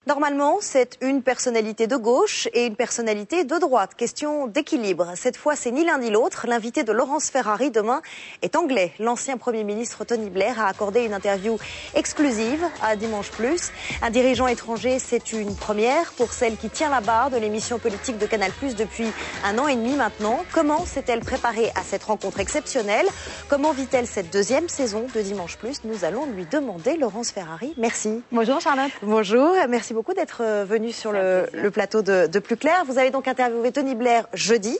Normalement, c'est une personnalité de gauche et une personnalité de droite. Question d'équilibre. Cette fois, c'est ni l'un ni l'autre. L'invité de Laurence Ferrari demain est anglais. L'ancien Premier ministre Tony Blair a accordé une interview exclusive à Dimanche Plus. Un dirigeant étranger, c'est une première pour celle qui tient la barre de l'émission politique de Canal Plus depuis 1 an et demi maintenant. Comment s'est-elle préparée à cette rencontre exceptionnelle? Comment vit-elle cette deuxième saison de Dimanche Plus? Nous allons lui demander. Laurence Ferrari, merci. Bonjour Charlotte. Bonjour, merci beaucoup d'être venue sur le plateau de Plus Clair. Vous avez donc interviewé Tony Blair jeudi.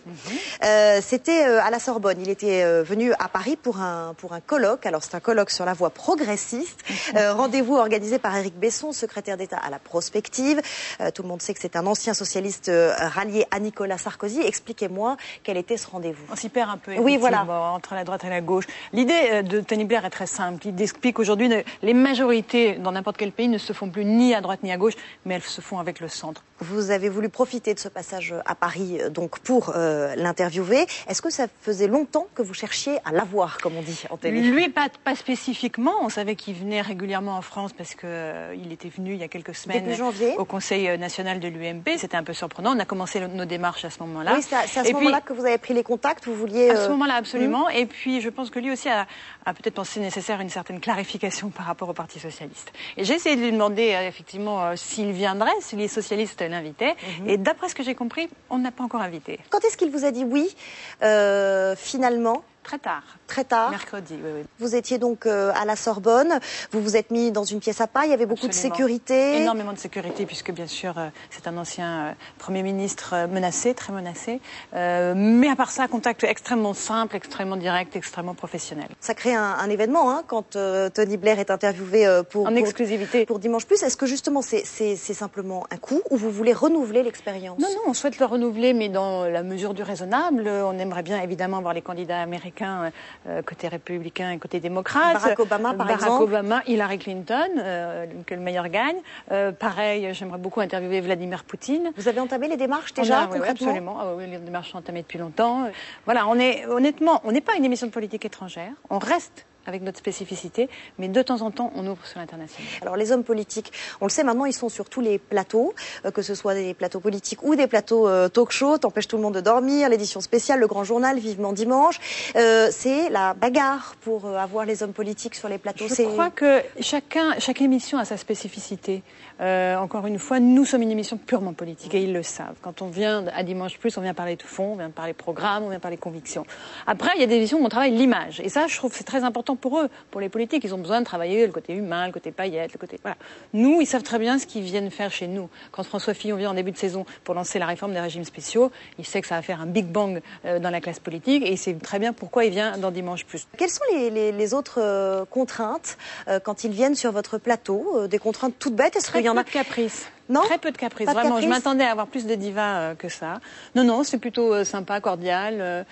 C'était à la Sorbonne. Il était venu à Paris pour un colloque. Alors c'est un colloque sur la voie progressiste. Rendez-vous organisé par Éric Besson, secrétaire d'État à la prospective. Tout le monde sait que c'est un ancien socialiste rallié à Nicolas Sarkozy. Expliquez-moi quel était ce rendez-vous. On s'y perd un peu, oui, voilà, entre la droite et la gauche. L'idée de Tony Blair est très simple. Il explique qu'aujourd'hui, les majorités dans n'importe quel pays ne se font plus ni à droite ni à gauche, mais elles se font avec le centre. Vous avez voulu profiter de ce passage à Paris donc pour l'interviewer. Est-ce que ça faisait longtemps que vous cherchiez à l'avoir, comme on dit en télé? Lui, pas spécifiquement. On savait qu'il venait régulièrement en France parce qu'il était venu il y a quelques semaines au Conseil national de l'UMP. C'était un peu surprenant. On a commencé nos démarches à ce moment-là. Oui, c'est à ce moment-là que vous avez pris les contacts. Vous vouliez... À ce moment-là, absolument. Et puis, je pense que lui aussi a peut-être pensé nécessaire une certaine clarification par rapport au Parti socialiste. Et j'ai essayé de lui demander effectivement s'il viendrait, si les socialistes l'invitaient. Et d'après ce que j'ai compris, on n'a pas encore invité. Quand est-ce qu'il vous a dit oui, finalement? Très tard. Très tard. Mercredi, oui. Vous étiez donc à la Sorbonne. Vous vous êtes mis dans une pièce à part. Il y avait beaucoup de sécurité. Énormément de sécurité, puisque bien sûr, c'est un ancien Premier ministre menacé, très menacé. Mais à part ça, contact extrêmement simple, extrêmement direct, extrêmement professionnel. Ça crée un événement hein, quand Tony Blair est interviewé en exclusivité pour Dimanche Plus. Est-ce que justement c'est simplement un coup ou vous voulez renouveler l'expérience? Non, on souhaite le renouveler, mais dans la mesure du raisonnable. On aimerait bien évidemment voir les candidats américains côté républicain et côté démocrate. Barack Obama, par exemple. Barack Obama, Hillary Clinton, que le meilleur gagne. Pareil, j'aimerais beaucoup interviewer Vladimir Poutine. Vous avez entamé les démarches déjà, concrètement? Oui, absolument. Les démarches sont entamées depuis longtemps. Voilà, honnêtement, on n'est pas une émission de politique étrangère. On reste avec notre spécificité, mais de temps en temps, on ouvre sur l'international. Alors les hommes politiques, on le sait maintenant, ils sont sur tous les plateaux, que ce soit des plateaux politiques ou des plateaux talk-show, T'empêche tout le monde de dormir, l'édition spéciale, le grand journal, Vivement Dimanche. C'est la bagarre pour avoir les hommes politiques sur les plateaux. Je crois que chaque émission a sa spécificité. Encore une fois, nous sommes une émission purement politique et ils le savent. Quand on vient à Dimanche Plus, on vient parler de fond, on vient parler programme, on vient parler conviction. Après, il y a des émissions où on travaille l'image. Et ça, je trouve que c'est très important pour eux, pour les politiques. Ils ont besoin de travailler le côté humain, le côté paillettes, le côté... Voilà. Nous, ils savent très bien ce qu'ils viennent faire chez nous. Quand François Fillon vient en début de saison pour lancer la réforme des régimes spéciaux, il sait que ça va faire un big bang dans la classe politique et il sait très bien pourquoi il vient dans Dimanche Plus. Quelles sont les autres contraintes quand ils viennent sur votre plateau? Des contraintes toutes bêtes? Est-ce qu'il y en a? Très peu de caprices. Non, très peu de caprices, vraiment. Je m'attendais à avoir plus de divas que ça. Non, c'est plutôt sympa, cordial.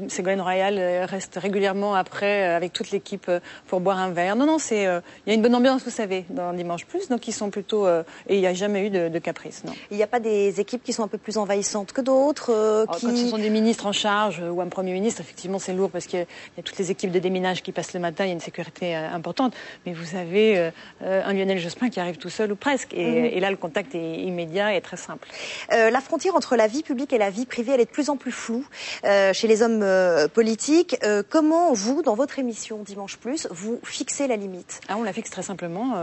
Ségolène Royal reste régulièrement après avec toute l'équipe pour boire un verre. Non, il y a une bonne ambiance, vous savez, dans Dimanche Plus. Donc ils sont plutôt... et il n'y a jamais eu de caprices, non. Il n'y a pas des équipes qui sont un peu plus envahissantes que d'autres Quand ce sont des ministres en charge ou un Premier ministre, effectivement, c'est lourd parce qu'il y a toutes les équipes de déminage qui passent le matin, il y a une sécurité importante. Mais vous avez un Lionel Jospin qui arrive tout seul ou presque. Et là, le contact est immédiat et très simple. La frontière entre la vie publique et la vie privée, elle est de plus en plus floue chez les hommes politiques. Comment vous, dans votre émission Dimanche Plus, vous fixez la limite? On la fixe très simplement.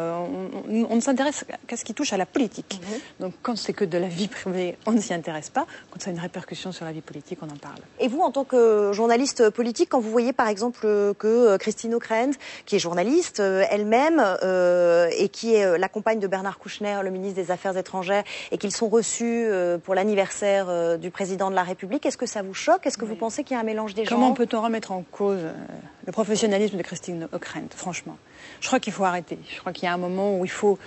On ne s'intéresse qu'à ce qui touche à la politique. Donc quand c'est que de la vie privée, on ne s'y intéresse pas. Quand ça a une répercussion sur la vie politique, on en parle. Et vous, en tant que journaliste politique, quand vous voyez par exemple que Christine Ockrent, qui est journaliste elle-même et qui est la compagne de Bernard Kouchner, le ministre des Affaires étrangères, et qu'ils sont reçus pour l'anniversaire du président de la République, est-ce que ça vous choque? Est-ce que vous pensez qu'il y a un mélange des genres? Comment peut-on remettre en cause le professionnalisme de Christine Ockrent, franchement? Je crois qu'il faut arrêter. Je crois qu'il y a un moment où il faut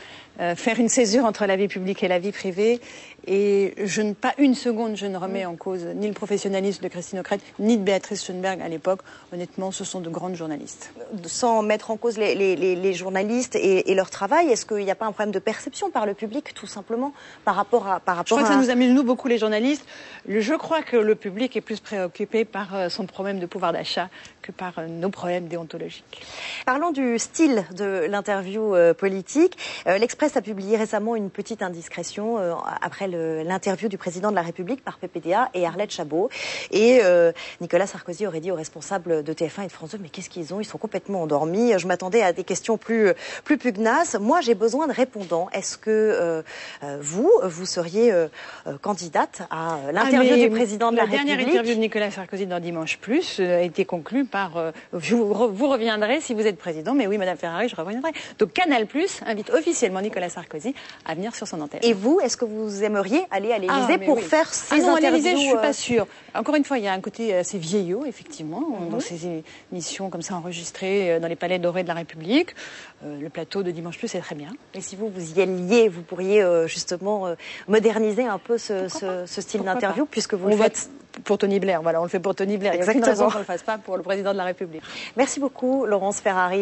faire une césure entre la vie publique et la vie privée. Et pas une seconde, je ne remets en cause ni le professionnalisme de Christine Ockrent, ni de Béatrice Schoenberg à l'époque. Honnêtement, ce sont de grandes journalistes. Sans mettre en cause les journalistes et leur travail, est-ce qu'il n'y a pas un problème de perception par le public, tout simplement, par rapport à... Je crois que ça nous amuse, nous, beaucoup les journalistes. Je crois que le public est plus préoccupé par son problème de pouvoir d'achat que par nos problèmes déontologiques. Parlons du style style de l'interview politique. L'Express a publié récemment une petite indiscrétion après l'interview du président de la République par PPDA et Arlette Chabot. Et Nicolas Sarkozy aurait dit aux responsables de TF1 et de France 2, mais qu'est-ce qu'ils ont? Ils sont complètement endormis. Je m'attendais à des questions plus pugnaces. Moi, j'ai besoin de répondants. Est-ce que vous seriez candidate à l'interview du président de la République? La dernière interview de Nicolas Sarkozy dans Dimanche Plus a été conclue par vous reviendrez si vous êtes président. Mais oui, Madame Ferrari, je reviendrai. Donc Canal Plus invite officiellement Nicolas Sarkozy à venir sur son antenne. Et vous, est-ce que vous aimeriez aller à l'Élysée pour faire ces interviews? Non, à l'Élysée, je suis pas sûre. Encore une fois, il y a un côté assez vieillot, effectivement, dans ces émissions comme ça enregistrées dans les palais dorés de la République. Le plateau de Dimanche Plus, c'est très bien. Et si vous y alliez, vous pourriez justement moderniser un peu ce style d'interview, puisque vous le faites pour Tony Blair. Voilà, on le fait pour Tony Blair. Il n'y a aucune raison qu'on ne le fasse pas pour le président de la République. Merci beaucoup, Laurence Ferrari.